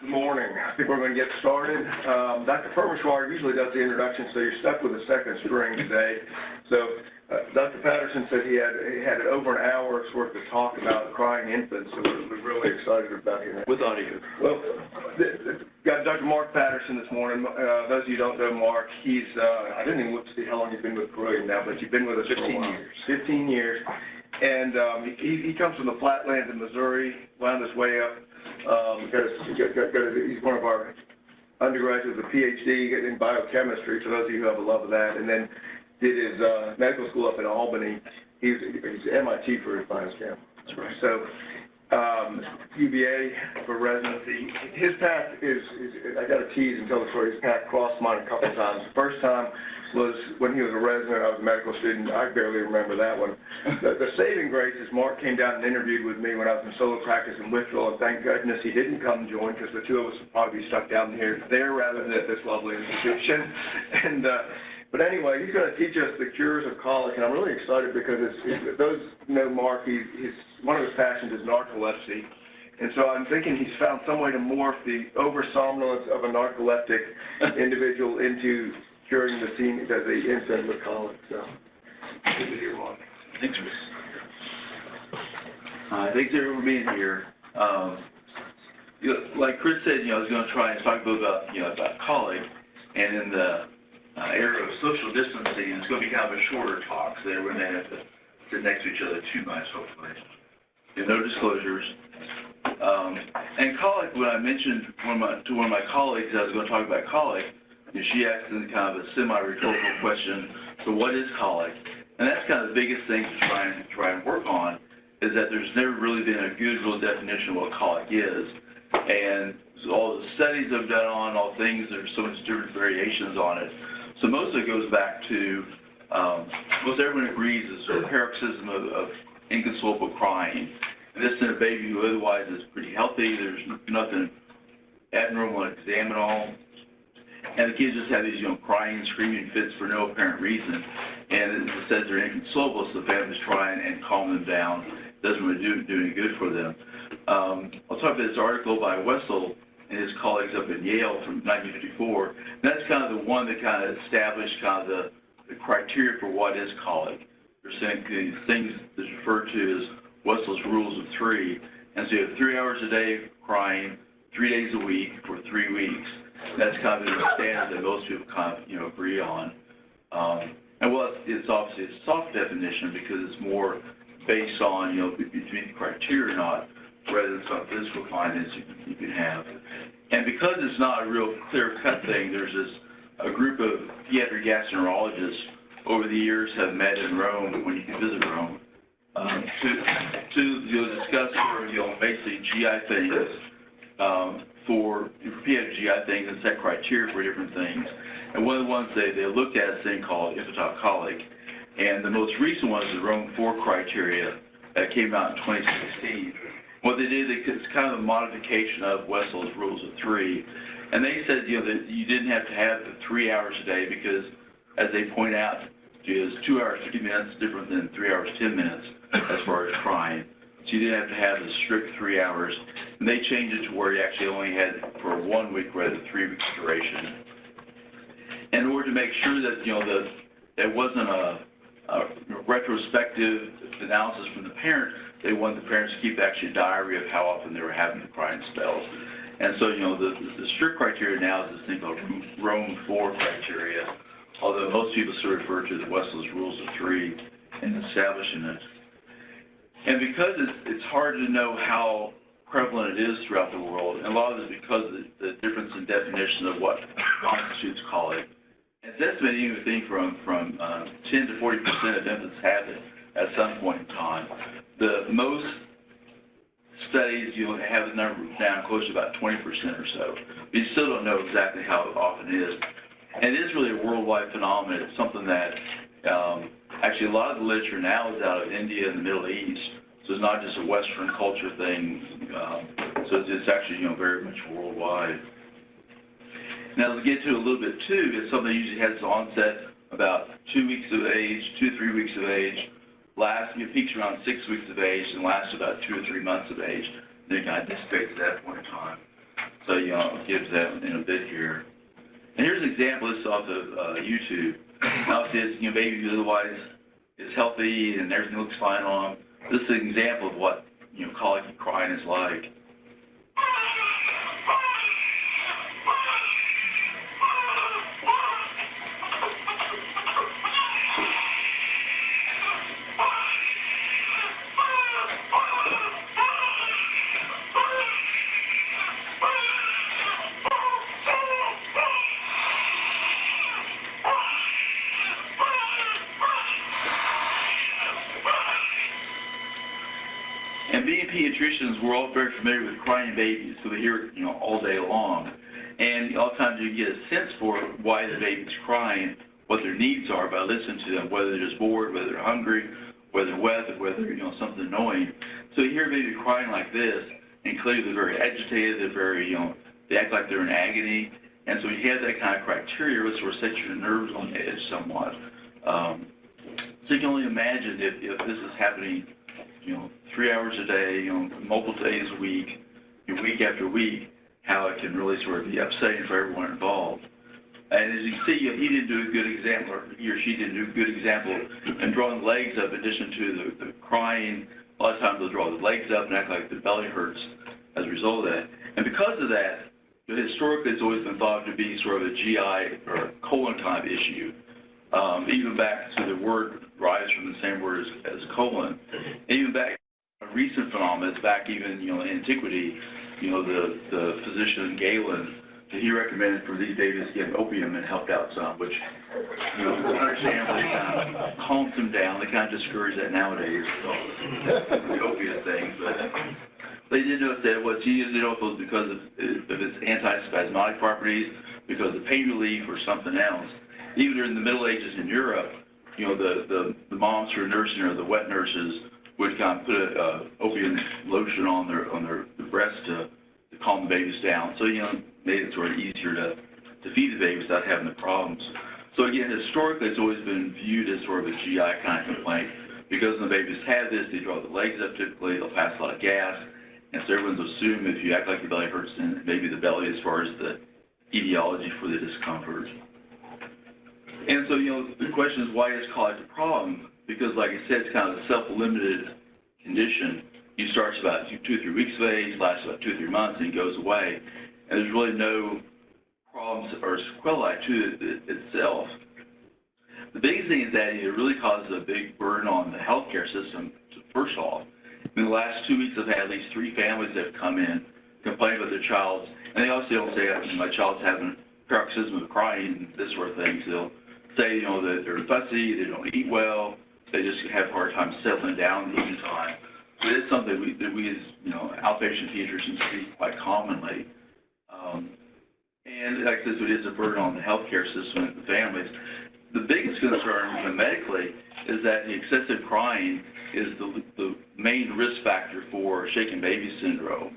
Good morning. I think we're going to get started. Dr. Permishwar usually does the introduction, so you're stuck with a second string today. So Dr. Patterson said he had over an hour's worth of talk about crying infants, so we're really excited about hearing that. With audio. Well, got Dr. Mark Patterson this morning. Those of you who don't know Mark, he's, I didn't even look to see how long you've been with Carilion now, but you've been with us 15 years. 15 years. And he comes from the flatlands in Missouri, wound his way up. He's one of our undergraduates with a PhD in biochemistry, for those of you who have a love of that, and then did his medical school up in Albany. He's MIT for his biochem. That's right. So UVA for residency. His path is I got to tease and tell the story. His path crossed mine a couple of times. The first time was when he was a resident. I was a medical student. I barely remember that one. The saving grace is Mark came down and interviewed with me when I was in solo practice in Whitfield, and thank goodness he didn't come join, because the two of us would probably be stuck down there rather than at this lovely institution. And but anyway, he's going to teach us the cures of colic, and I'm really excited because those who know Mark, one of his passions is narcolepsy. And so I'm thinking he's found some way to morph the over-somnolence of a narcoleptic individual into curing the infant with colic. So, good to hear, Mark. Thanks, Chris. Thanks everyone for being here. Like Chris said, I was going to try and talk a little about colic, and in the area of social distancing, it's going to be kind of a shorter talk, so everyone may have to sit next to each other too much, hopefully. And no disclosures. And colic, when I mentioned to one of my colleagues I was going to talk about colic, she asked kind of a semi-rhetorical question, so what is colic? And that's kind of the biggest thing to try and work on, is that there's never really been a good real definition of what colic is. And so all the studies I've done on all things, there's so much different variations on it. So most of it goes back to, most everyone agrees, is sort of paroxysm of inconsolable crying. And this in a baby who otherwise is pretty healthy. There's nothing abnormal to examine all. And the kids just have these, crying and screaming fits for no apparent reason. And it says they're inconsolable, so the families try and calm them down. It doesn't really do any good for them. I'll talk about this article by Wessel and his colleagues up in Yale from 1954. And that's kind of the one that kind of established kind of the criteria for what is colic. They're saying these things that's referred to as Wessel's rules of 3. And so you have 3 hours a day crying, 3 days a week for 3 weeks. That's kind of the standard that most people kind of, agree on. And well, it's obviously a soft definition because it's more based on, between the criteria or not, rather than some physical findings you can have. And because it's not a real clear-cut thing, there's a group of pediatric gastroenterologists over the years have met in Rome, when you can visit Rome, to discuss basically GI things, for pediatric GI things and set criteria for different things. And one of the ones they looked at is a thing called infantile colic. And the most recent one is the Rome 4 criteria that came out in 2016. What they did, it's kind of a modification of Wessel's rules of 3. And they said, that you didn't have to have the 3 hours a day because, as they point out, is 2 hours 50 minutes different than 3 hours 10 minutes as far as crying. So you didn't have to have the strict 3 hours. And they changed it to where you actually only had for 1 week rather than 3 weeks duration. And in order to make sure that, that it wasn't a retrospective analysis from the parent, they wanted the parents to keep actually a diary of how often they were having the crying spells. And so, the strict criteria now is this thing called Rome 4 criteria, although most people still refer to the Wessel's rules of 3 in establishing it. And because it's hard to know how prevalent it is throughout the world, and a lot of it is because of the difference in definition of what constitutes colic. It's estimated anything from 10 to 40% of infants have it at some point in time. The most studies, have the number down close to about 20% or so. But you still don't know exactly how often it is. And it is really a worldwide phenomenon. It's something that actually a lot of the literature now is out of India and the Middle East. So it's not just a Western culture thing. So it's actually, very much worldwide. Now, to get to a little bit too, it's something that usually has its onset about 2 weeks of age, 2 to 3 weeks of age, peaks around 6 weeks of age, and lasts about 2 or 3 months of age. Then it kind of dissipates at that point in time. So So, I'll get to that in a bit here. And here's an example. This is off of YouTube. Now, if this, baby otherwise is healthy and everything looks fine on him, this is an example of what, colic crying is like. And being pediatricians, we're all very familiar with crying babies, so we hear it, all day long. And a lot of times you get a sense for why the baby's crying, what their needs are by listening to them, whether they're just bored, whether they're hungry, whether they're wet, or whether, something annoying. So you hear a baby crying like this, and clearly they're very agitated, they're very, they act like they're in agony. And so you have that kind of criteria, which sort of sets your nerves on edge somewhat. So you can only imagine if this is happening 3 hours a day, multiple days a week, week after week, how it can really sort of be upsetting for everyone involved. And as you can see, he didn't do a good example, or he or she didn't do a good example in drawing the legs up in addition to the crying. A lot of times they'll draw the legs up and act like the belly hurts as a result of that. And because of that, historically it's always been thought to be sort of a GI or colon type issue. Even back to the word derives from the same word as colon. And even back, a recent phenomenon, it's back even, in antiquity, the physician Galen, he recommended for these babies to get opium and helped out some, which, understandably kind of calms them down. They kind of discourage that nowadays, the opiate thing. But they did notice that he didn't know if it was because of its antispasmodic properties, because of pain relief, or something else. Even during the Middle Ages in Europe, the moms who were nursing, or the wet nurses, would kind of put a opium lotion on their breast to calm the babies down. So, made it sort of easier to feed the baby without having the problems. So again, historically, it's always been viewed as sort of a GI kind of complaint, because when the babies have this, they draw the legs up typically, they'll pass a lot of gas, and so everyone's assumed if you act like your belly hurts, then maybe the belly as far as the etiology for the discomfort. And so, the question is, why is colic a problem? Because, like I said, it's kind of a self-limited condition. It starts about 2 or 3 weeks of age, lasts about 2 or 3 months, and it goes away. And there's really no problems or sequelae to it itself. The biggest thing is that it really causes a big burden on the healthcare system, first off. In the last 2 weeks, I've had at least 3 families that have come in, complain about their child's, and they also don't say, my child's having paroxysm of crying, this sort of thing. So they'll say, that they're fussy, they don't eat well, they just have a hard time settling down the evening time. But it's something that we as, outpatient pediatricians see quite commonly. And like I said, it is a burden on the healthcare system and the families. The biggest concern medically is that the excessive crying is the main risk factor for shaken baby syndrome.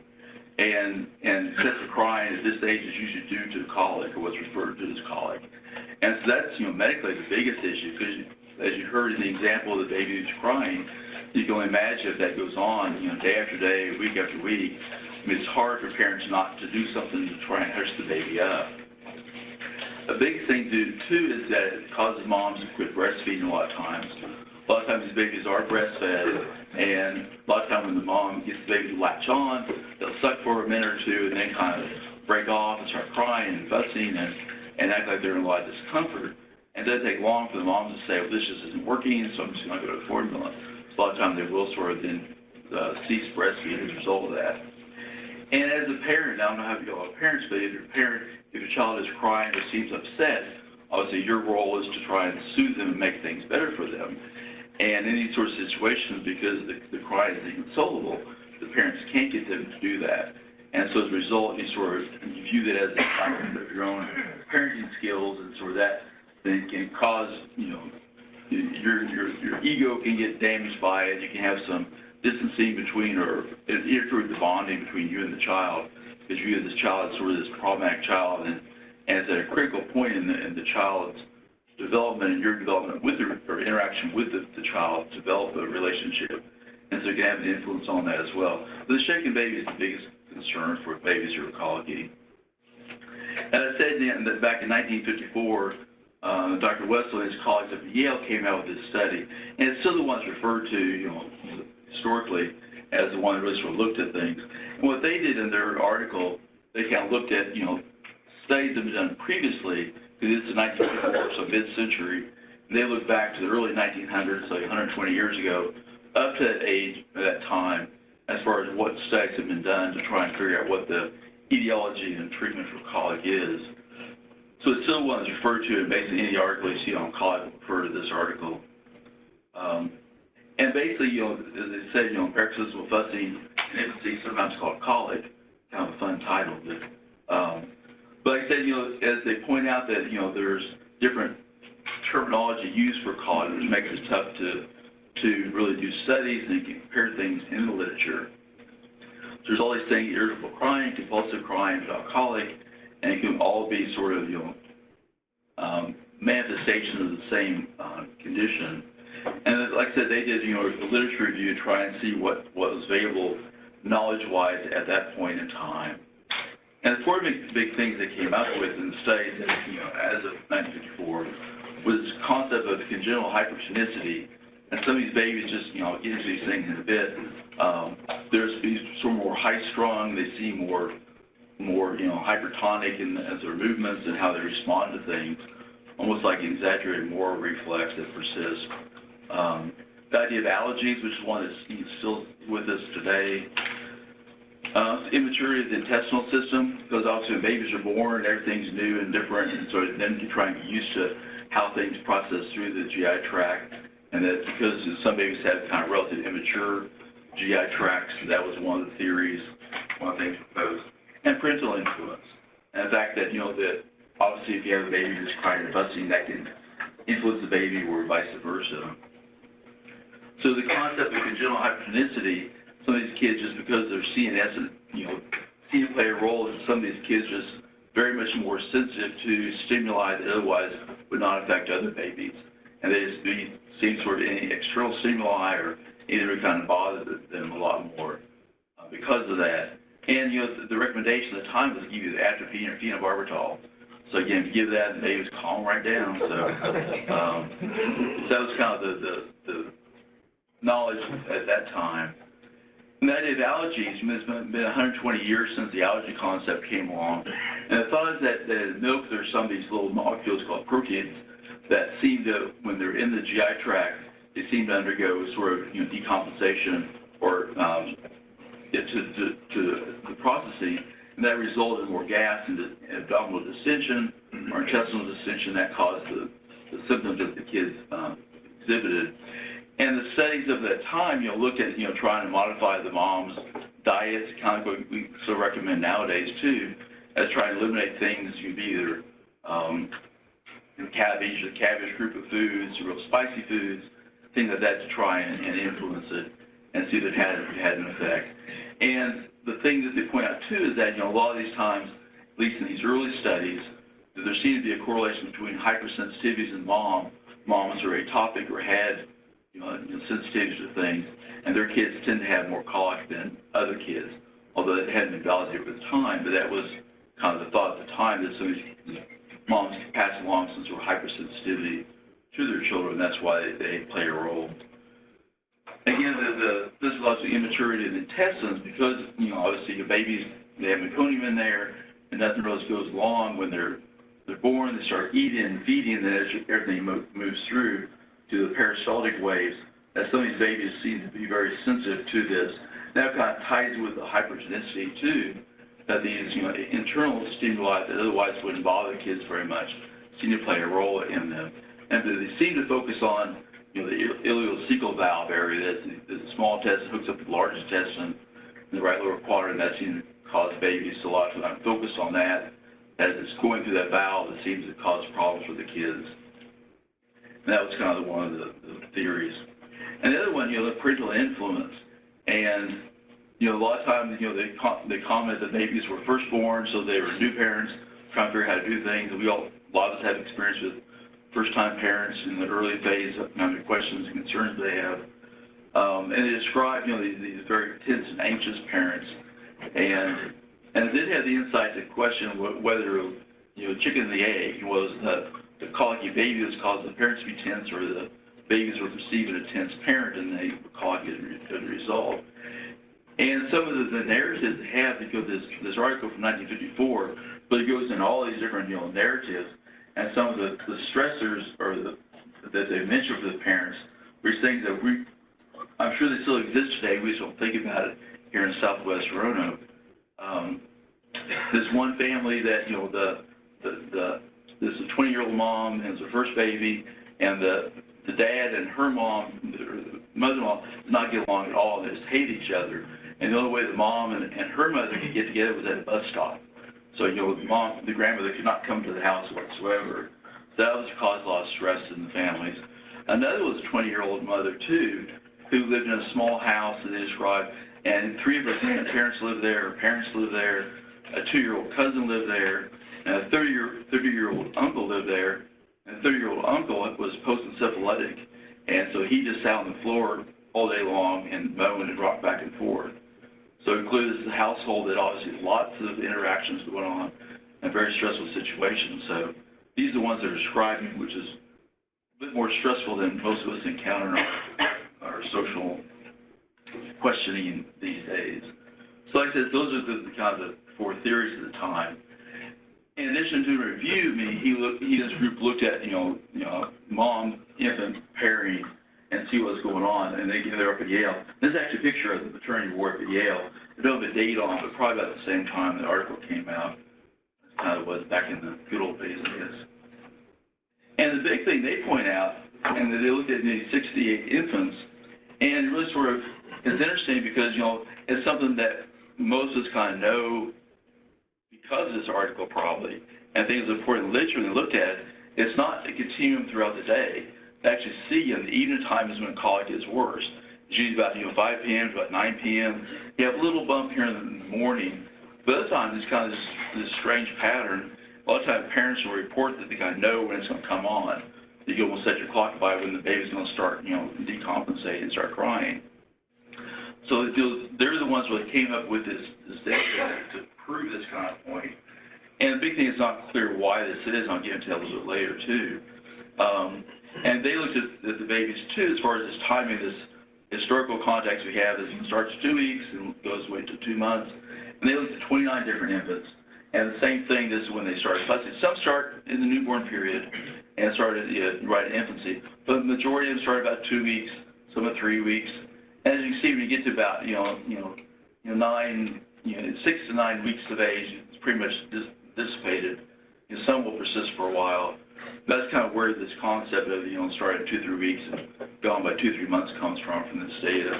And excessive crying at this age is usually due to colic, or what's referred to as colic. And so that's, medically the biggest issue, because as you heard in the example of the baby who's crying, you can only imagine if that goes on, day after day, week after week. It's hard for parents not to do something to try and hush the baby up. A big thing too is that it causes moms to quit breastfeeding a lot of times. A lot of times these babies are breastfed, and a lot of times when the mom gets the baby to latch on, they'll suck for a minute or two and then kind of break off and start crying and fussing and act like they're in a lot of discomfort. And it doesn't take long for the moms to say, well, this just isn't working, so I'm just going to go to formula. So a lot of times they will sort of then cease breastfeeding as a result of that. And as a parent, I don't know how you all are parents, but if you're a parent, if your child is crying or seems upset, obviously your role is to try and soothe them and make things better for them. And in these sort of situations, because the cry is inconsolable, the parents can't get them to do that. And so as a result, you view that as a sign of your own parenting skills, and sort of that then can cause, your ego can get damaged by it. You can have some distancing between, or interfere with the bonding between you and the child, because you view this child as sort of this problematic child, and it's at a critical point in the child's development and your development with or interaction with the child to develop a relationship. And so you can have an influence on that as well. But the shaken baby is the biggest concern for babies who are colicky. And I said that back in 1954, Dr. Wesley and his colleagues at Yale came out with this study, and it's still the one that's referred to, historically as the one that really sort of looked at things. And what they did in their article, they kind of looked at, studies that have been done previously, because it's the 1954, so mid-century. They looked back to the early 1900s, so 120 years ago, up to that age, that time, as far as what studies have been done to try and figure out what the etiology and treatment for colic is. So it's still one that's referred to, and basically any article you see on colic will refer to this article. And basically, as they said, paroxysmal fussing in infancy, sometimes called colic, kind of a fun title. But like I said, as they point out that, there's different terminology used for colic, which makes it tough to really do studies and compare things in the literature. So there's all these things: irritable crying, compulsive crying, without colic, and it can all be sort of, manifestation of the same condition. And like I said, they did, a literature review to try and see what was available knowledge-wise at that point in time. And the four big things they came up with in the studies, as of 1954, was this concept of congenital hypertonicity. And some of these babies just, I'll get into these things in a bit. There's these sort of more high-strung. They seem more hypertonic as their movements and how they respond to things, almost like an exaggerated moral reflex that persists. The idea of allergies, which is one that's still with us today. Immaturity of the intestinal system, because obviously when babies are born, everything's new and different, and so then you try and get used to how things process through the GI tract, and that because some babies have kind of relatively immature GI tracts, that was one of the theories, one of the things proposed. And parental influence. And the fact that, that obviously if you have a baby who's crying and fussing, that can influence the baby or vice versa. So the concept of congenital hypertonicity, some of these kids, just because their CNS, seem to play a role, and some of these kids just very much more sensitive to stimuli that otherwise would not affect other babies. And they just seem sort of any external stimuli or anything that kind of bother them a lot more because of that. And, the recommendation at the time was to give you the atropine or phenobarbital. So again, if you give that, the baby's calm right down. So, so that was kind of the knowledge at that time. And the idea of allergies, it's been 120 years since the allergy concept came along. And the thought is that in milk, there's some of these little molecules called proteins that seem to, when they're in the GI tract, they seem to undergo sort of, decompensation or to the processing, and that resulted in more gas and abdominal distension or intestinal distension that caused the symptoms that the kids exhibited. And the studies of that time, looked at, trying to modify the mom's diets, kind of what we still recommend nowadays too, as trying to eliminate things, either cabbage, the cabbage group of foods, real spicy foods, things like that to try and influence it and see if it had an effect. And the thing that they point out too is that, a lot of these times, at least in these early studies, that there seemed to be a correlation between hypersensitivities in moms who are atopic or had, sensitivities to things, and their kids tend to have more colic than other kids, although it hadn't been validated at the time, but that was kind of the thought at the time, that some of these moms could pass along some sort of hypersensitivity to their children. That's why they play a role. Again, the physiological immaturity of the intestines, because, obviously your babies, they have meconium in there, and nothing really goes along. When they're born, they start eating and feeding, and then everything moves through to the peristaltic waves, that some of these babies seem to be very sensitive to this. That kind of ties with the hypertonicity too, that these, internal stimuli that otherwise wouldn't bother kids very much seem to play a role in them. And they seem to focus on, the ileocecal valve area, that the small intestine hooks up with the large intestine in the right lower quadrant, that seems to cause babies. So a lot of them focus on that. As it's going through that valve, it seems to cause problems for the kids. And that was kind of one of the theories. And the other one, the parental influence. And, a lot of times, they comment that babies were first born, so they were new parents trying to figure out how to do things. And a lot of us have experience with first-time parents in the early phase, kind of questions and concerns they have. And they describe, these very tense and anxious parents. And it did have the insight to question whether chicken and the egg. Was the colicky baby was causing the parents to be tense, or the babies were receiving a tense parent and the colic had resolved. And some of the narratives they have, because this article from 1954, but it goes in all these different narratives, and some of the stressors that they mentioned for the parents were things that I'm sure they still exist today. We just don't think about it here in Southwest Roanoke. This one family that this 20-year-old mom has her first baby, and the dad and her mom, the mother-in-law, did not get along at all. They just hate each other. And the only way the mom and her mother could get together was at a bus stop. So, the grandmother could not come to the house whatsoever. So that was caused a lot of stress in the families. Another was a 20-year-old mother, too, who lived in a small house that they described, and 3 of her grandparents lived there, her parents lived there, a 2-year-old cousin lived there, and a 30-year-old uncle lived there. And the 30-year-old uncle was post-encephalitic, and so he just sat on the floor all day long and moaned and rocked back and forth. So it included a household that obviously has lots of interactions going on and very stressful situations. So these are the ones that are describing, which is a bit more stressful than most of us encounter in our social questioning these days. So like I said, those are the kind of the 4 theories at the time. In addition to review, he and his group looked at, mom, infant pairing and see what's going on, and they're up at Yale. This is actually a picture of the maternity ward at Yale. They don't have a date on, but probably about the same time the article came out. That's kind of was back in the good old days, I guess. And the big thing they point out, and they looked at maybe 68 infants, and it really sort of is interesting because, it's something that most of us kind of know because of this article probably, and I think it's important literature when they looked at it. It's not a continuum throughout the day. They actually see in the evening time is when colic is worse. It's usually about 5 p.m. to about 9 p.m. You have a little bump here in the morning, but other times it's kind of this strange pattern. A lot of times parents will report that they kind of know when it's going to come on. You can almost set your clock by when the baby's going to start, decompensate and start crying. So they're the ones who came up with this data to prove this kind of point. And the big thing is not clear why this is. I'll get into that a little bit later too. And they looked at the babies too, as far as this timing, this historical context we have is it starts 2 weeks and goes away to 2 months. And they looked at 29 different infants. And the same thing, this is when they start fussing. Some start in the newborn period and started right in infancy. But the majority of them start about 2 weeks, some at 3 weeks. And as you can see, when you get to about 6 to 9 weeks of age, it's pretty much dissipated. Some will persist for a while. That's kind of where this concept of starting at 2 to 3 weeks and gone by 2 to 3 months comes from this data.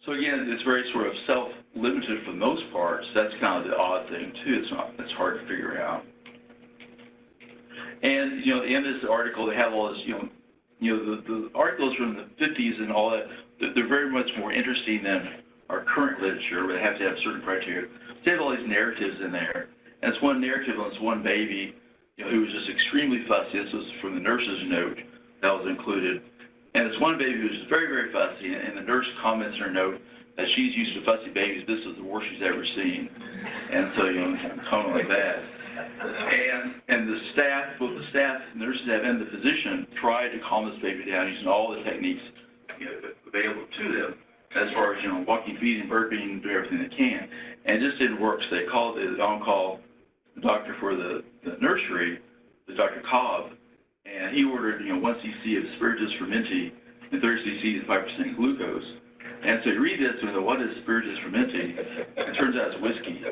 So again, it's very sort of self-limited for the most part. So that's kind of the odd thing too. It's hard to figure out. And in this article, they have all this. The articles from the 50s and all that. They're very much more interesting than our current literature, where they have to have certain criteria. They have all these narratives in there. And it's one narrative on this one baby, who was just extremely fussy. This was from the nurse's note that was included. And it's one baby who was very, very fussy, and the nurse comments in her note that she's used to fussy babies. This is the worst she's ever seen. And so, comment like that. And the staff, both the staff, nurse staff, and the physician tried to calm this baby down using all the techniques available to them, as far as walking, feeding, burping, do everything they can, and it just didn't work. So they called the on-call doctor for the nursery, the Dr. Cobb, and he ordered 1 cc of spiritus fermenti and 30 cc of 5% glucose. And so you read this and what is spiritus fermenti? It turns out it's whiskey.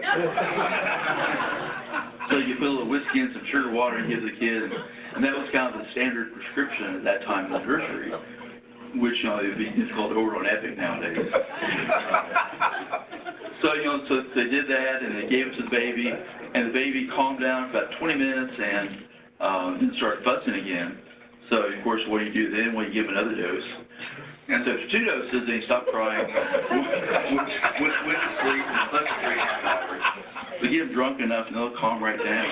So you put a little whiskey and some sugar water and give the kid, and that was kind of the standard prescription at that time in the nursery, which it would be difficult to order on Epic nowadays. So they did that, and they gave it to the baby, and the baby calmed down for about 20 minutes and started fussing again. So, of course, what do you do then? Well, you give him another dose. And so after 2 doses, then he stopped crying, went to sleep, and slept for 3.5 hours. We get him drunk enough, and they'll calm right down.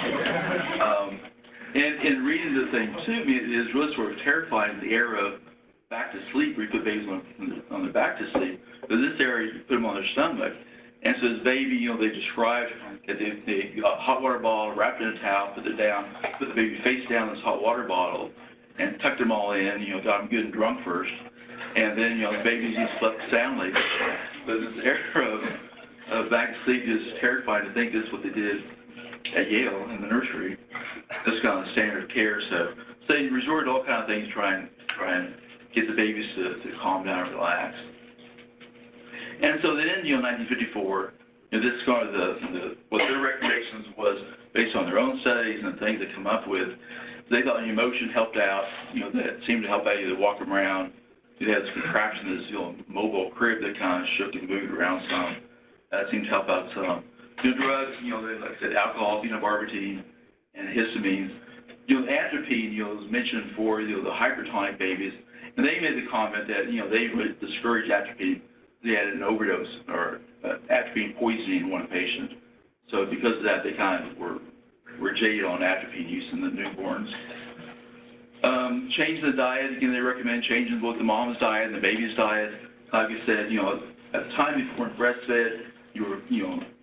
And reading the thing, too, it is really sort of terrifying, the era of back to sleep, where you put babies on their back to sleep. But this area, you put them on their stomach, And so this baby, they described that they got a hot water bottle, wrapped in a towel, put the baby face down in this hot water bottle, and tucked them all in, got them good and drunk first. And then, the babies slept soundly. But this era of back to sleep is terrifying to think that's what they did at Yale in the nursery. That's kind of the standard of care. So they resort to all kinds of things to try and get the babies to calm down and relax. And so then, in 1954, this is kind of what their recommendations was based on their own studies and things they come up with. They thought emotion helped out, that seemed to help out you to walk them around. They had this contraption, this mobile crib that kind of shook and moved around some. That seemed to help out some. Drugs, like I said, alcohol, phenobarbital, and histamines. Atropine, was mentioned for the hypertonic babies, and they made the comment that they would discourage atropine. They had an overdose or atropine poisoning in one patient. So because of that, they kind of were jaded on atropine use in the newborns. Change the diet. Again, they recommend changing both the mom's diet and the baby's diet. Like I said, at the time before breastfed, you were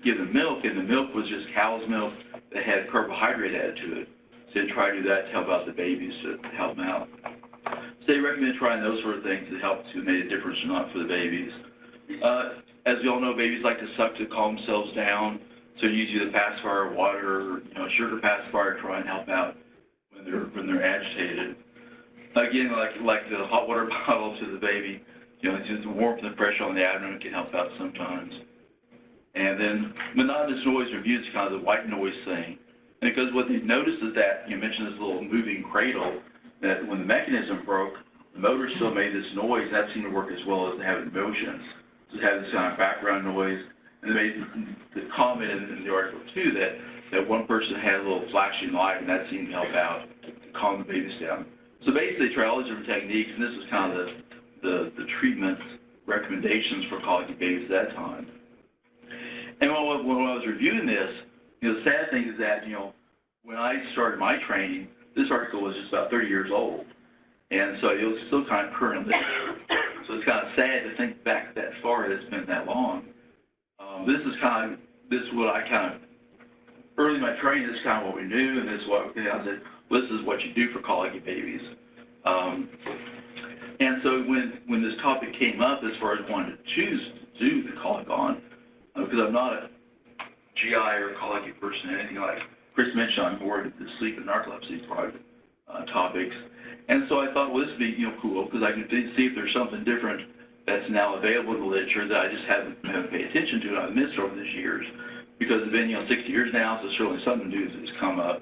given milk, and the milk was just cow's milk that had carbohydrate added to it. So they try to do that to help out the babies, to help them out. So they recommend trying those sort of things to help to make a difference or not for the babies. As we all know, babies like to suck to calm themselves down. So use either pacifier, water, or sugar pacifier to try and help out when they're agitated. Again, like the hot water bottle to the baby, just the warmth and pressure on the abdomen can help out sometimes. And then monotonous noise reviews is kind of the white noise thing. And because what they've noticed is that, you mentioned this little moving cradle, that when the mechanism broke, the motor still made this noise. That seemed to work as well as having motions. So it had this kind of background noise. And they made the comment in the article, too, that one person had a little flashing light, and that seemed to help out to calm the babies down. So basically, they tried all these different techniques, and this was kind of the treatment recommendations for colicky babies at that time. And when I was reviewing this, the sad thing is that, when I started my training, this article was just about 30 years old. And so it was still kind of current. So it's kind of sad to think back that far that it's been that long. This is what I kind of, early in my training, this is kind of what we knew, and this is what I said, well, this is what you do for colicky babies. And so when this topic came up, as far as wanting to choose to do the colic on, because I'm not a GI or colicky person, anything like Chris mentioned, I'm more into the sleep and narcolepsy topics. And so I thought, well, this would be cool, because I can see if there's something different that's now available in the literature that I just haven't paid attention to and I've missed over these years, because it's been 60 years now, so certainly something new has come up.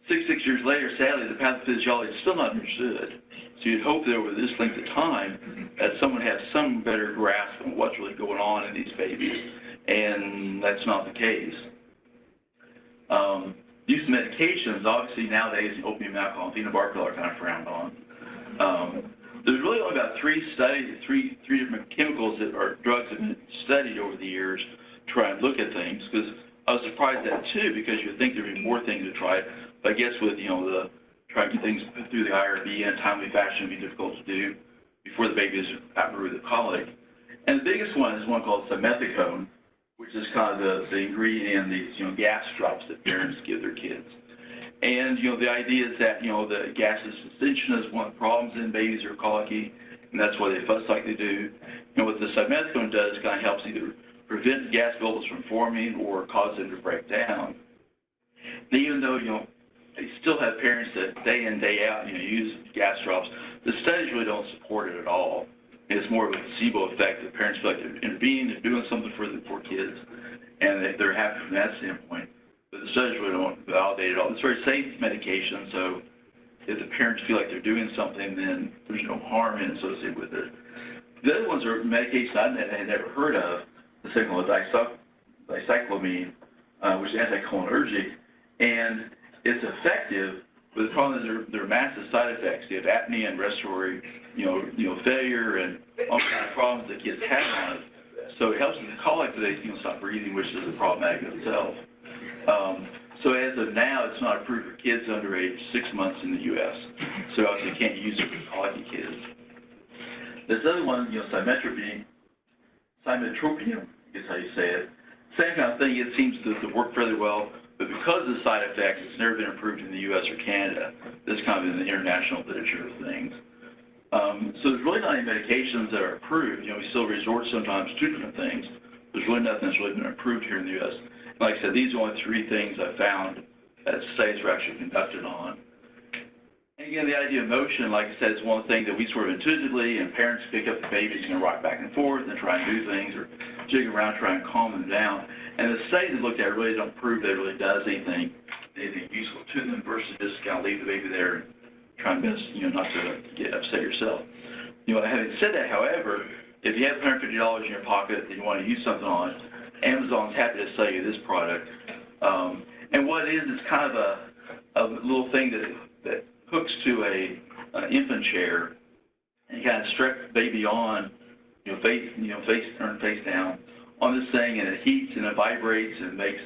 Six years later, sadly, the pathophysiology is still not understood. So you'd hope that over this length of time that someone has some better grasp on what's really going on in these babies, and that's not the case. Use of medications, obviously nowadays, opium, alcohol, and phenobarbital are kind of frowned on. There's really only about three different chemicals that are drugs that have been studied over the years to try and look at things, because I was surprised at that too, because you'd think there'd be more things to try. But I guess with, the trying to get things through the IRB in a timely fashion would be difficult to do before the baby is outgrew the colic. And the biggest one is one called simethicone, which is kind of the ingredient in these, gas drops that parents give their kids. And, the idea is that, the gaseous distension is one of the problems in babies who are colicky, and that's why they fuss like they do. What the simethicone does kind of helps either prevent the gas bubbles from forming or cause them to break down. And even though, they still have parents that day in, day out, use gas drops, the studies really don't support it at all. It's more of a placebo effect. The parents feel like they're intervening, they're doing something for the poor kids, and they're happy from that standpoint. But the studies really don't validate it all. It's a very safe medication, so if the parents feel like they're doing something, then there's no harm associated with it. The other ones are medications I had never heard of. The second one was dicyclomine, which is anticholinergic, and it's effective, but the problem is there are massive side effects. You have apnea and respiratory, failure and all kinds of problems that kids have on it. So it helps with the colic that they stop breathing, which is a problematic in itself. So as of now, it's not approved for kids under age 6 months in the U.S. So obviously you can't use it for colicky kids. This other one, Immaturity is how you say it. Same kind of thing, it seems to work fairly well, but because of the side effects, it's never been approved in the U.S. or Canada. This kind of in the international literature of things. So there's really not any medications that are approved. You know, we still resort sometimes to different things. There's really nothing that's really been approved here in the U.S. Like I said, these are only 3 things I found that studies were actually conducted on. And again, the idea of motion, like I said, is one thing that we sort of intuitively, and parents pick up the babies and rock back and forth and try and do things, or jig around, try and calm them down. And the studies that looked at really don't prove that it really does anything useful to them versus just kind of leave the baby there and try and best, you know, not to get upset yourself. You know, having said that, however, if you have $150 in your pocket that you want to use something on, Amazon's happy to sell you this product. And what it is, it's kind of a little thing that hooks to an infant chair, and you kind of strap the baby on, face down on this thing, and it heats and it vibrates and makes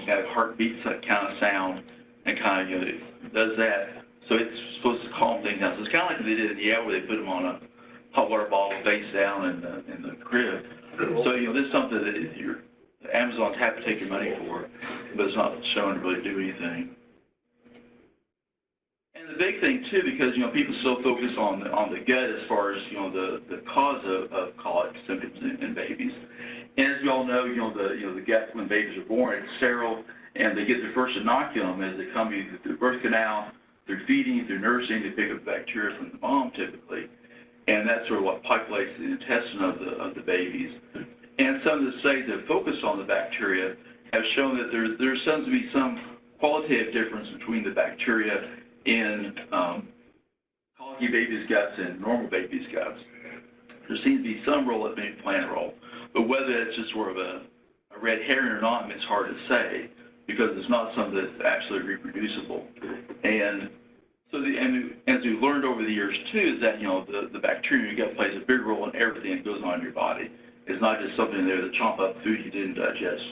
kind of heartbeats, that kind of sound, and kind of does that. So it's supposed to calm things down. So it's kind of like they did in the where they put them on a hot water bottle face down in the crib. So this is something that Amazon's happy to take your money for, but it's not shown to really do anything. And the big thing too, because people still focus on the gut as far as the cause of colic symptoms in babies. And as we all know, the gut when babies are born, it's sterile, and they get their first inoculum as they come either through the birth canal, through feeding, through nursing. They pick up bacteria from the mom typically, and that's sort of what populates the intestine of the babies. And some of the studies that focus on the bacteria have shown that there seems to be some qualitative difference between the bacteria in colicky babies' guts and normal babies' guts. There seems to be some role that may play a role, but whether it's just sort of a red herring or not, it's hard to say because it's not something that's absolutely reproducible. And so, as we've learned over the years too, is that the bacteria in your gut plays a big role in everything that goes on in your body. It's not just something there that chomp up food you didn't digest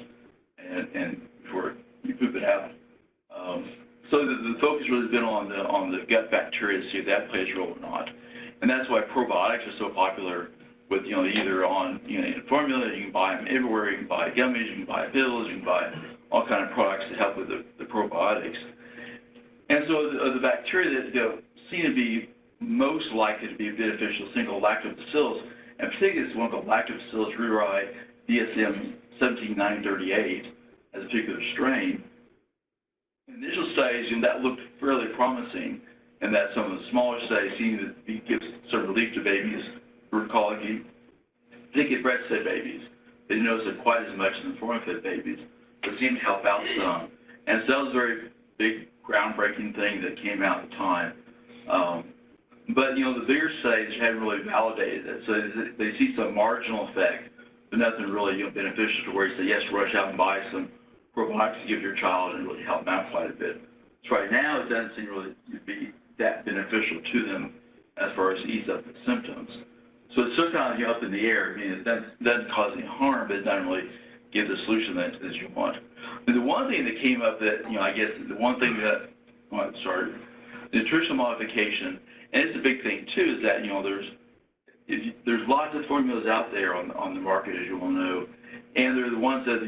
and before you poop it out. So the focus really has been on the gut bacteria to see if that plays a role or not. And that's why probiotics are so popular with, either on, in formula, you can buy them everywhere, you can buy gummies, you can buy pills, you can buy all kind of products to help with the probiotics. And so the bacteria that seem to be most likely to be beneficial, single lactobacillus, and particularly this one called Lactobacillus reuteri DSM 17938 as a particular strain. Initial studies, that looked fairly promising, and that some of the smaller studies seem to give some relief to babies who are colicky, particularly breastfed babies. They didn't notice it quite as much in the formula-fed babies, but seemed to help out some. And so that was a very big, groundbreaking thing that came out at the time. But, the bigger studies haven't really validated it. So they see some marginal effect, but nothing really beneficial to where you say, yes, rush out and buy some probiotics to give your child and really help them out quite a bit. So right now, it doesn't seem really to be that beneficial to them as far as ease up the symptoms. So it's still kind of up in the air. It doesn't cause any harm, but it doesn't really give the solution that you want. And the one thing that came up that, I guess the one thing that, the nutritional modification, and it's a big thing too, is that, there's lots of formulas out there on the market, as you all know, and they're the ones that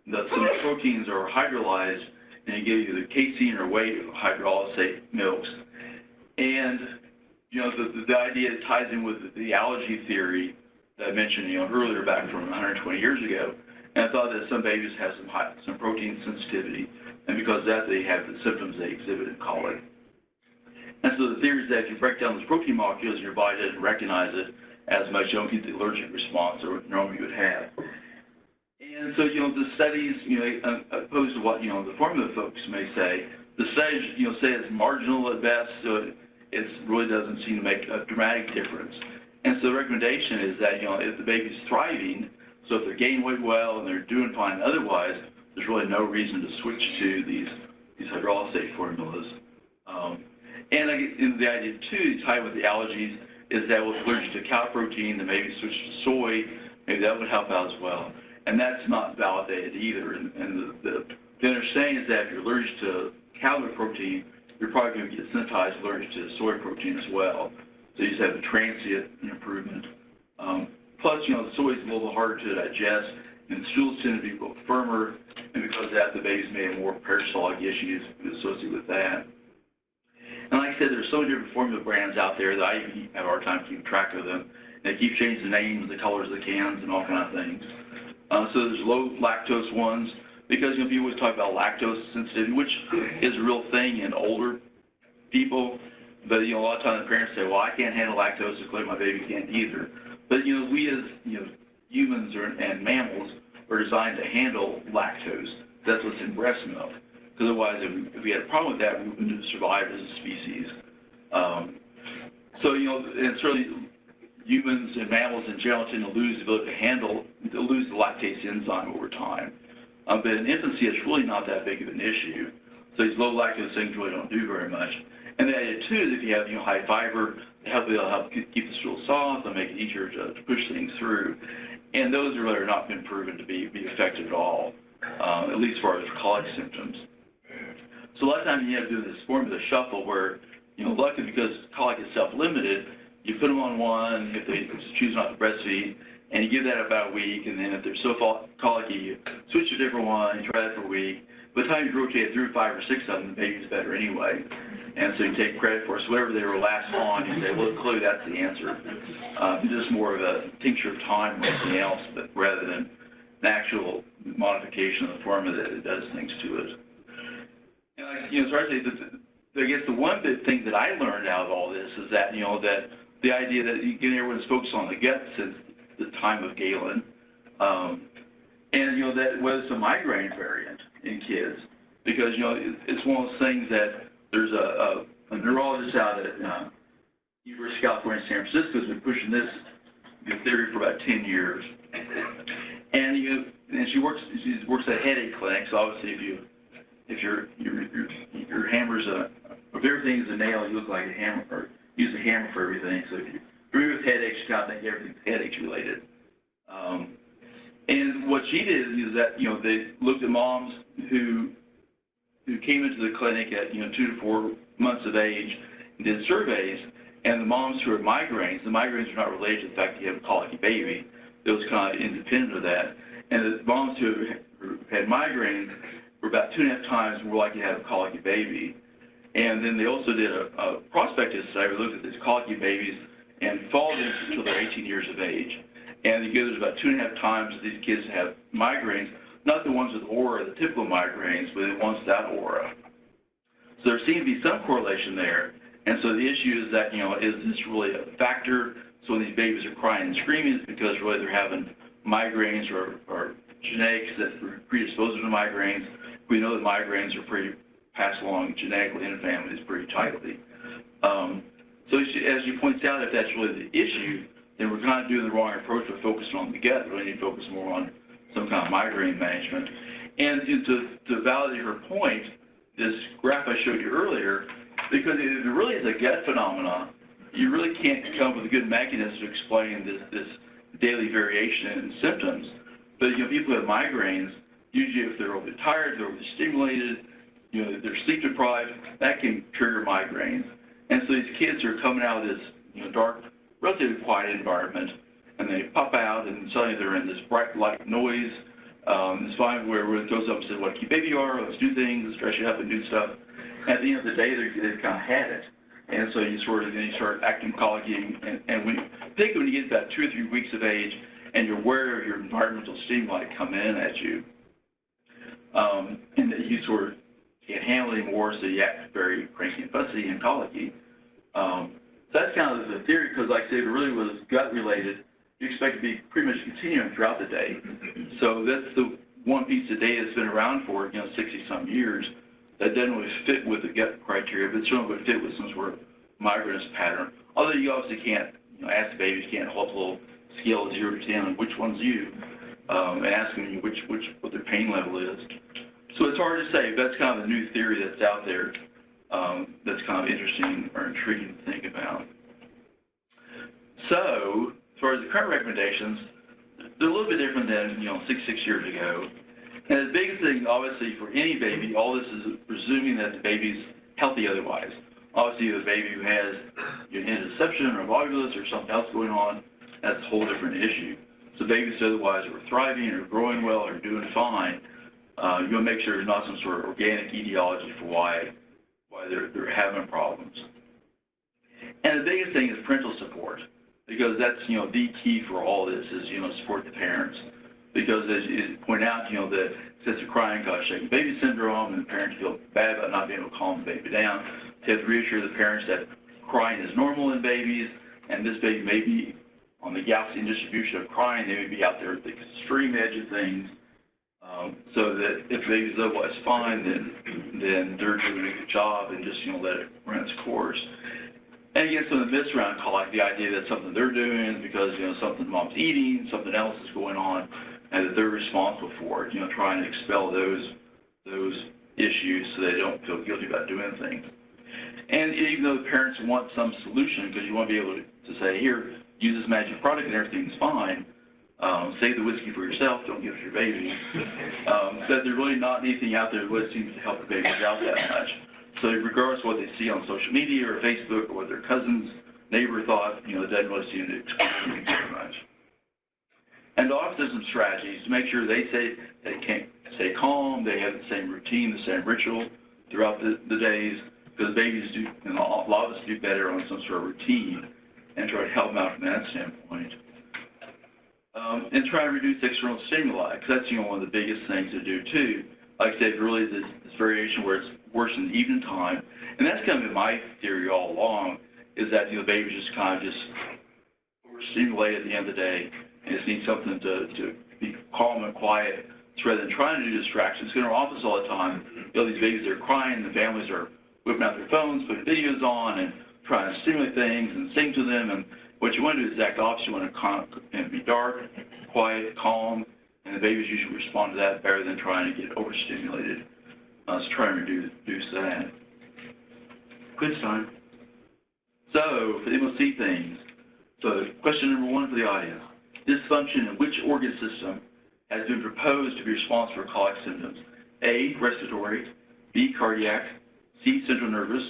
some proteins are hydrolyzed, and they give you the casein or whey hydrolysate milks. And, the idea ties in with the allergy theory that I mentioned, earlier back from 120 years ago. And I thought that some babies have some protein sensitivity, and because of that, they have the symptoms they exhibit in colic. And so the theory is that if you break down those protein molecules, your body doesn't recognize it as much, you don't get the allergic response or normally you would have. And so, the studies, opposed to what, the formula folks may say, the studies, say it's marginal at best, so it really doesn't seem to make a dramatic difference. And so the recommendation is that, if the baby's thriving, so if they're gaining weight well and they're doing fine otherwise, there's really no reason to switch to these hydrolysate formulas. And the idea, too, tied with the allergies, is that if allergic to cow protein, then maybe switch to soy, maybe that would help out as well. And that's not validated either. And the understanding is that if you're allergic to cow protein, you're probably going to get sensitized allergic to soy protein as well. So you just have a transient improvement. Plus, soy is a little harder to digest, and stools tend to be a little firmer, and because of that, the babies may have more peristaltic issues associated with that. And like I said, there's so many different formula brands out there that I have a hard time keeping track of them. They keep changing the names, the colors of the cans, and all kinds of things. So there's low lactose ones, because people always talk about lactose sensitivity, which is a real thing in older people. But a lot of times the parents say, well, I can't handle lactose, so clearly my baby can't either. But we as humans and mammals are designed to handle lactose. That's what's in breast milk. Because otherwise, if we had a problem with that, we wouldn't have survived as a species. And certainly humans and mammals in general tend to lose the ability to lose the lactase enzyme over time. But in infancy, it's really not that big of an issue. So these low lactose things really don't do very much. And the idea too is if you have high fiber, they'll help keep the stool soft, they'll make it easier to push things through. And those really are not been proven to be effective at all, at least as far as colic symptoms. So a lot of times you have to do this formula shuffle where, luckily because colic is self-limited, you put them on one if they choose not to breastfeed, and you give that about a week, and then if they're so colicky, you switch to a different one, you try that for a week. By the time you rotate through 5 or 6 of them, the baby's better anyway. And so you take credit for it. So whatever they were last on, you say, well, clearly that's the answer. It's just more of a tincture of time or anything else, but rather than an actual modification of the formula that does things to it. And so I guess the one big thing that I learned out of all this is that, that the idea that everyone's focused on the gut since the time of Galen, and that whether it's a migraine variant in kids, because it's one of those things that there's a neurologist out at University of California, San Francisco, has been pushing this theory for about 10 years, and she works at a headache clinic. So obviously, if your hammer's if everything's a nail, you look like a hammer, or use a hammer for everything. So if you agree with headaches, you kind of think everything's headaches related. And what she did is that they looked at moms who came into the clinic at 2 to 4 months of age and did surveys, and the moms who had migraines, the migraines were not related to the fact that you have a colicky baby. It was kind of independent of that. And the moms who had migraines were about 2.5 times more likely to have a colicky baby. And then they also did a prospective study. We looked at these colicky babies and followed them until they're 18 years of age. And there's about 2.5 times that these kids have migraines, not the ones with aura, the typical migraines, but the ones without aura. So there seems to be some correlation there. And so the issue is that, is this really a factor? So when these babies are crying and screaming, it's because really they're having migraines or genetics that predispose them to migraines. We know that migraines are pretty passed along genetically in families pretty tightly. So as you point out, if that's really the issue, then we're kind of doing the wrong approach. We're focusing on the gut. We need to focus more on some kind of migraine management. And to validate her point, this graph I showed you earlier, because if it really is a gut phenomenon, you really can't come up with a good mechanism to explain this daily variation in symptoms. But people who have migraines, usually if they're overly tired, they're overstimulated, they're sleep deprived, that can trigger migraines. And so these kids are coming out of this dark, relatively quiet environment, and they pop out, and suddenly they're in this bright light noise. It's fine where it goes up and says, what a cute baby you are, let's do things, let's dress you up and do stuff. And at the end of the day, they've kind of had it. And so you start acting colicky, and particularly when you get about 2 or 3 weeks of age, and you're aware of your environmental stimuli come in at you, and that you sort of can't handle anymore, so you act very cranky and fussy and colicky. So that's kind of the theory, because like I said, if it really was gut-related, you expect it to be pretty much continuing throughout the day. So that's the one piece of data that's been around for 60-some years that doesn't really fit with the gut criteria, but certainly would fit with some sort of migrainous pattern. Although you obviously can't ask the babies, you can't hold up a little scale of 0 to 10 on which one's you, and ask them what their pain level is. So it's hard to say, but that's kind of a new theory that's out there that's kind of interesting or intriguing to think about. So, as far as the current recommendations, they're a little bit different than 6 years ago. And the biggest thing, obviously, for any baby, all this is presuming that the baby's healthy otherwise. Obviously, the baby who has intussusception or volvulus or something else going on, that's a whole different issue. So babies otherwise are thriving or growing well or doing fine, you want to make sure there's not some sort of organic etiology for why they're having problems. And the biggest thing is parental support, because that's, the key for all this is, support the parents. Because as you point out, that since the crying causes shaken baby syndrome, and the parents feel bad about not being able to calm the baby down, they have to reassure the parents that crying is normal in babies, and this baby may be on the Gaussian distribution of crying. They may be out there at the extreme edge of things, so that if the baby's otherwise fine, then they're doing a good job, and just let it run its course. And again, some of the myths around colic, the idea that something they're doing because something mom's eating, something else is going on, and that they're responsible for it. Trying to expel those issues so they don't feel guilty about doing things. And even though the parents want some solution, because you want to be able to say, here, use this magic product and everything's fine, save the whiskey for yourself, don't give it to your baby, that there's really not anything out there that really seems to help the babies out that much. So regardless of what they see on social media or Facebook or what their cousin's neighbor thought, it doesn't really seem to explain very much. And often there's some strategies to make sure they can stay calm, they have the same routine, the same ritual throughout the days, because babies do, a lot of us do better on some sort of routine and try to help them out from that standpoint. And try to reduce external stimuli, because that's, one of the biggest things to do too. Like I said, really this variation where it's worse in the evening time, and that's kind of been my theory all along, is that, the baby's just kind of just overstimulated at the end of the day, and just needs something to be calm and quiet, so rather than trying to do distractions. Because in our office all the time, these babies are crying, the families are whipping out their phones, putting videos on, and trying to stimulate things and sing to them. And what you want to do is the exact opposite. You want to be dark, quiet, calm, and the babies usually respond to that better than trying to get overstimulated. So try and reduce that. Quiz time. So, for the MOC things, so question number 1 for the audience. Dysfunction in which organ system has been proposed to be responsible for colic symptoms? A, respiratory, B, cardiac, C, central nervous,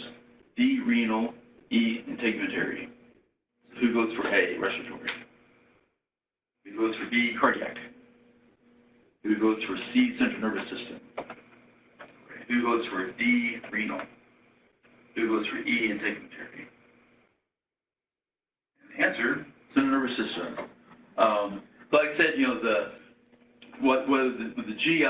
D, renal, E, integumentary. So who votes for A, respiratory? Who votes for B, cardiac? Who votes for C, central nervous system? Who votes for D, renal? Who votes for E, integumentary? And the answer, central nervous system. Like I said, the GI,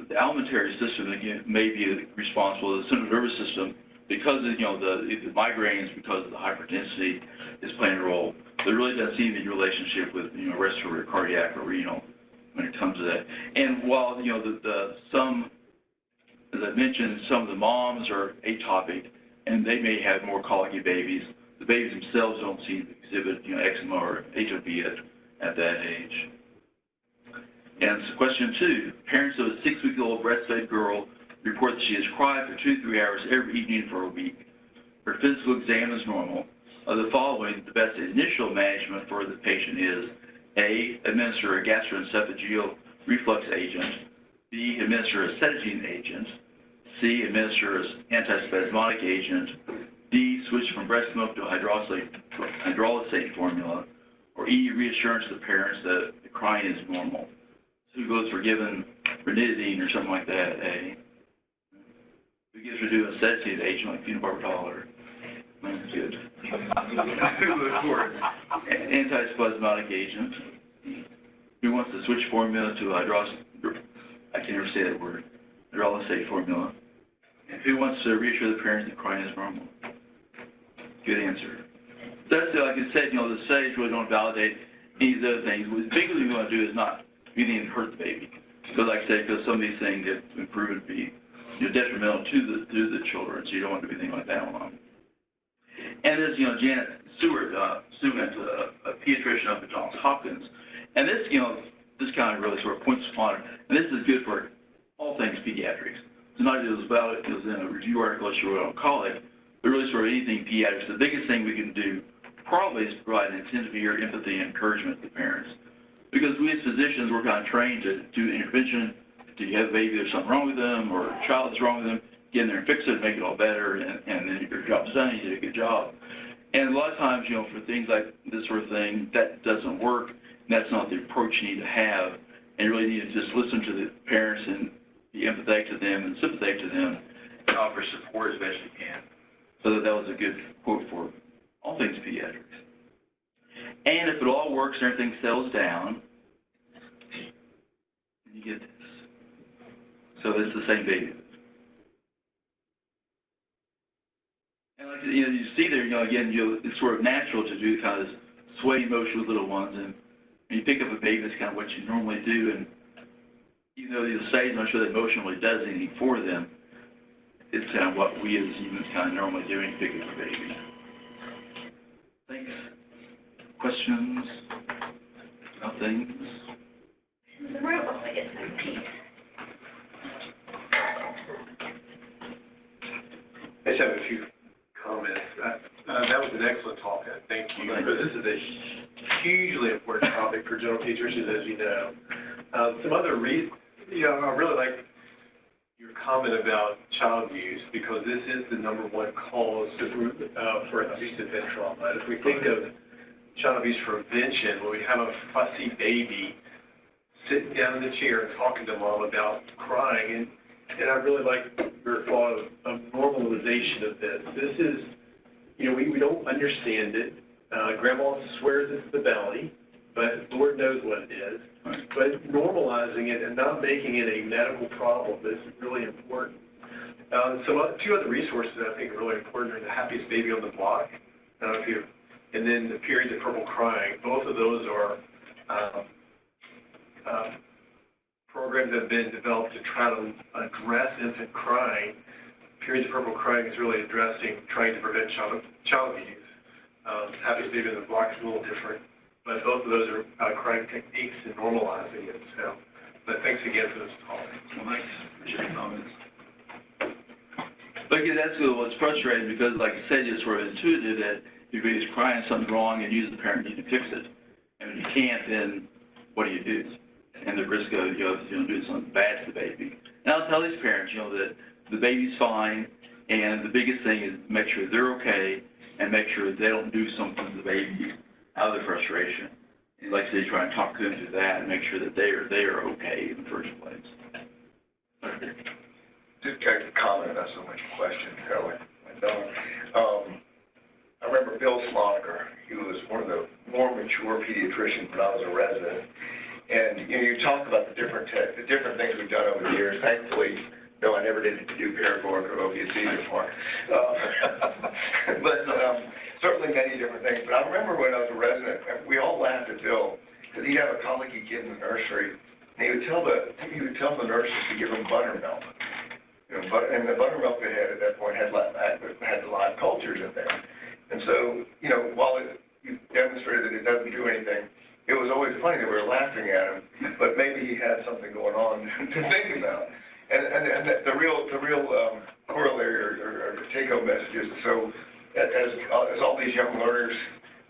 the alimentary system again may be responsible. The central nervous system, because of the migraines, because of the hypertensity, is playing a role. There really doesn't seem to be a relationship with respiratory, cardiac, or renal when it comes to that. And while some, as I mentioned, some of the moms are atopic, and they may have more colicky babies. The babies themselves don't seem to exhibit eczema or atopy at that age. And so question 2, parents of a 6-week-old breastfed girl report that she has cried for 2 to 3 hours every evening for a week. Her physical exam is normal. Of the following, the best initial management for the patient is A, administer a gastroesophageal reflux agent, B, administer a sedaging agent, C, administer an antispasmodic agent, D, switch from breast milk to hydrolysate formula, or E, reassurance to the parents that the crying is normal. So who goes for giving ranitidine or something like that, A? Who gives for doing a sedative agent like phenobarbital or good. Who goes for antispasmodic agent? Who wants to switch formula to I can never say that word, hydrolysate formula? And who wants to reassure the parents that crying is normal? Good answer. That's, like I said, the studies really don't validate any of the other things. The big thing we want to do is not anything to hurt the baby. Because, like I said, because some of these things have been proven to be detrimental to the children, so you don't want to do anything like that on them. And this, Janet Stewart, student, a pediatrician up at Johns Hopkins, and this, this kind of really sort of points upon it, and this is good for all things pediatrics. Tonight it was about it was in a review article she wrote on Colic, but really sort of anything pediatrics. The biggest thing we can do probably is provide an intensive ear empathy and encouragement to parents. Because we as physicians, we're kind of trained to do intervention. Do you have a baby, there's something wrong with them, or a child is wrong with them, get in there and fix it, make it all better, and then your job's done, you did a good job. And a lot of times, you know, for things like this sort of thing, that doesn't work, and that's not the approach you need to have. And you really need to just listen to the parents and be empathetic to them and sympathetic to them and offer support as best you can. So that was a good quote for all things pediatrics. And if it all works and everything settles down, you get this. So it's the same baby. And like you see there, again, it's sort of natural to do kind of this sway motion with little ones, and when you pick up a baby, that's kind of what you normally do. And even though you'll say, I'm not sure that motion really does anything for them, it's kind of what we as humans kind of normally do when you pick up a baby. Thanks. Questions? Nothing? The room looks like it's in peace. I just have a few comments. That was an excellent talk. Thank you. This is a hugely important topic for general pediatricians, as you know. Some other reasons, I really like your comment about child abuse, because this is the #1 cause for abusive head trauma. And if we think of child abuse prevention, when we have a fussy baby sitting down in the chair and talking to mom about crying, and I really like your thought of normalization of this. This is, we don't understand it. Grandma swears it's the belly, but Lord knows what it is. But normalizing it and not making it a medical problem is really important. Two other resources that I think are really important are the Happiest Baby on the Block, and then the Periods of Purple Crying. Both of those are programs that have been developed to try to address infant crying. Periods of Purple Crying is really trying to prevent child abuse. Happiest Baby on the Block is a little different, but both of those are crying techniques and normalizing it. So, but thanks again for this talk. Well, thanks. Appreciate your comments. But again, that's what's frustrating, because, like I said, it's sort of intuitive that your baby's crying, something's wrong, and you as the parent need to fix it. And when you can't, then what do you do? And the risk of doing something bad to the baby. And I'll tell these parents, that the baby's fine, and the biggest thing is make sure they're okay, and make sure they don't do something to the baby out of their frustration. And like I said, try and talk to them through that and make sure that they are okay in the first place. Okay. Just kind of comment, not so much a question, Carolion. I remember Bill Sloniker. He was one of the more mature pediatricians when I was a resident. And you talk about the different things we've done over the years. Thankfully, no, I never did do paregoric or OPC before. But certainly many different things. But I remember when I was a resident, we all laughed at Bill, because he'd have a colicky kid in the nursery, and he would tell the nurses to give him buttermilk. And the buttermilk they had at that point had live cultures in there. And so, while you demonstrated that it doesn't do anything, it was always funny that we were laughing at him, but maybe he had something going on to think about. And the real corollary or take-home message is, so as all these young learners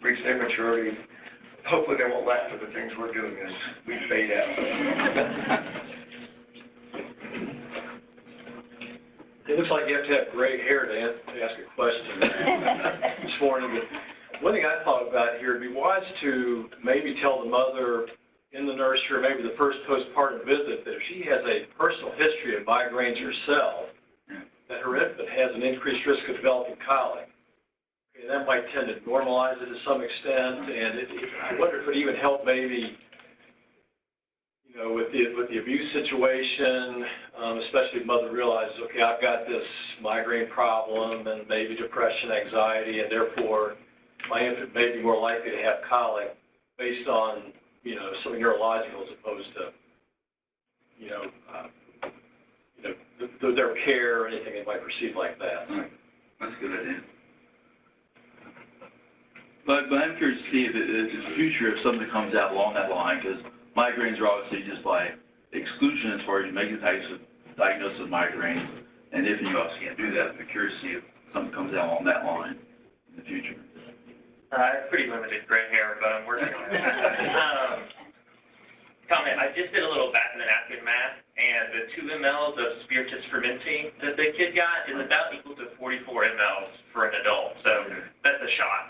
reach their maturity, hopefully they won't laugh at the things we're doing as we fade out. It looks like you have to have gray hair to ask a question this morning. But one thing I thought about here, it'd be wise to maybe tell the mother in the nursery, or maybe the first postpartum visit, that if she has a personal history of migraines herself, that her infant has an increased risk of developing colic. Okay, that might tend to normalize it to some extent, and I wonder if it would even help maybe, with the abuse situation, especially if mother realizes, okay, I've got this migraine problem and maybe depression, anxiety, and therefore my infant may be more likely to have colic based on, something neurological as opposed to, their care or anything they might perceive like that. Right. That's a good idea. But I'm curious to see if in the future, if something comes out along that line, because migraines are obviously just by exclusion as far as you make the types of diagnosis of migraines, and if you obviously can't do that, I'm curious to see if something comes out along that line in the future. I have pretty limited gray hair, but I'm working on it. Comment, I just did a little back of the napkin math, and the 2 mLs of spiritus fermenting that the kid got is about equal to 44 mLs for an adult. So that's a shot.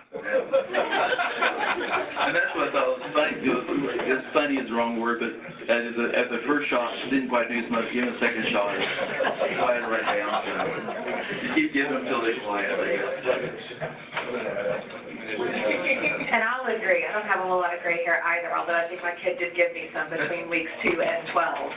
And that's what I thought was funny. It's funny is the wrong word, but at the first shot, didn't quite do as much. Give them a second shot. Quiet right down. You keep giving them until they quiet. And I'll agree. I don't have a whole lot of gray hair either, although I think my kid did give me some between weeks 2 and 12.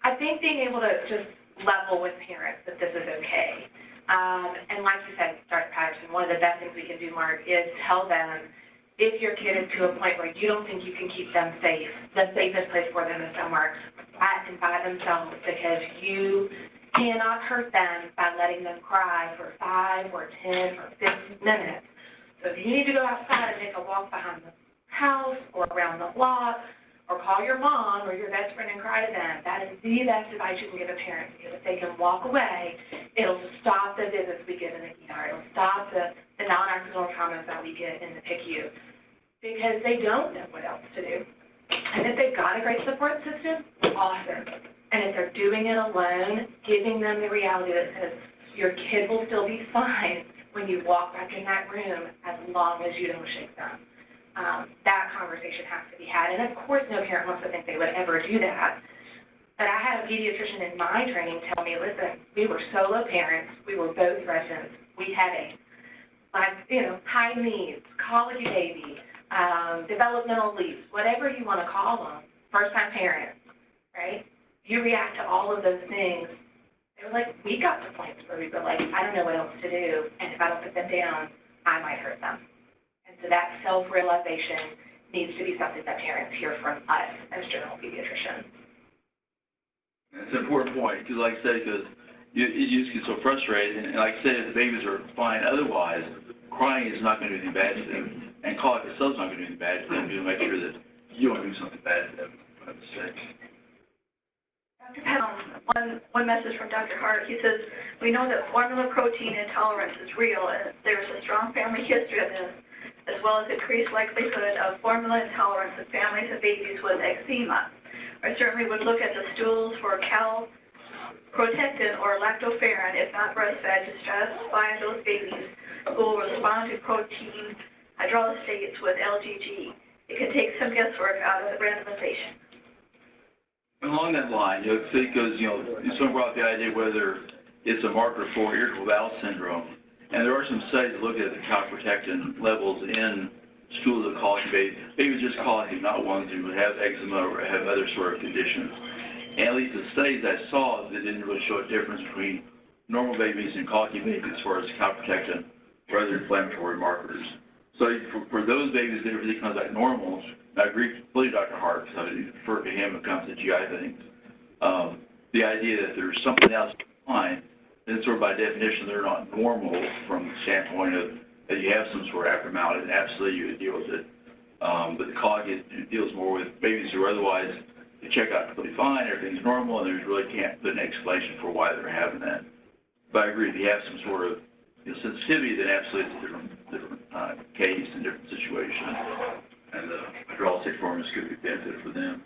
I think being able to just level with parents that this is okay. And like you said, Dr. Patterson, one of the best things we can do, Mark, is tell them if your kid is to a point where you don't think you can keep them safe, the safest place for them is somewhere at and by themselves, because you cannot hurt them by letting them cry for 5 or 10 or 15 minutes. So if you need to go outside and make a walk behind the house or around the block, or call your mom or your best friend and cry to them, that is the best advice you can give a parent, because if they can walk away, it'll stop the visits we get in the ER. It'll stop the non-accidental traumas that we get in the PICU, because they don't know what else to do. And if they've got a great support system, awesome. And if they're doing it alone, giving them the reality that says your kid will still be fine when you walk back in that room, as long as you don't shake them. That conversation has to be had. And of course, no parent wants to think they would ever do that. But I had a pediatrician in my training tell me, listen, we were solo parents. We were both residents. We had high needs, colicky baby, developmental leaps, whatever you want to call them, first-time parents, right? You react to all of those things. They were like, we got to points where we were like, I don't know what else to do, and if I don't put them down, I might hurt them. And so that self-realization needs to be something that parents hear from us as general pediatricians. That's an important point, because like I said, you just get so frustrated, and like I said, if the babies are fine otherwise, crying is not going to do anything bad to them, and colic itself is not going to do anything bad to them. You make sure that you don't do something bad to them. Dr. Patterson, one message from Dr. Hart. He says, we know that formula protein intolerance is real, and there's a strong family history of this, as well as increased likelihood of formula intolerance in families of babies with eczema. I certainly would look at the stools for calprotectin or lactoferrin, if not breastfed, to stratify those babies who will respond to protein hydrolysates with LGG. It can take some guesswork out of the randomization. Along that line, because, someone brought up the idea whether it's a marker for irritable bowel syndrome, and there are some studies that look at the calprotectin levels in stools of colic babies. Babies just colic, not ones who have eczema or have other sort of conditions. And at least the studies I saw, they didn't really show a difference between normal babies and colicky babies as far as calprotectin or other inflammatory markers. So for those babies that everything comes back normal, I agree completely with Dr. Hart, because I defer to him when it comes to GI things. The idea that there's something else behind, then sort of by definition they're not normal from the standpoint of that you have some sort of abnormality, and absolutely you would deal with it. But the colic deals more with babies who are otherwise, they check out completely fine, everything's normal, and there's really can't put an explanation for why they're having that. But I agree, if you have some sort of sensitivity, then absolutely it's a different case and different situation. And the hydrolytic formulas could be beneficial for them.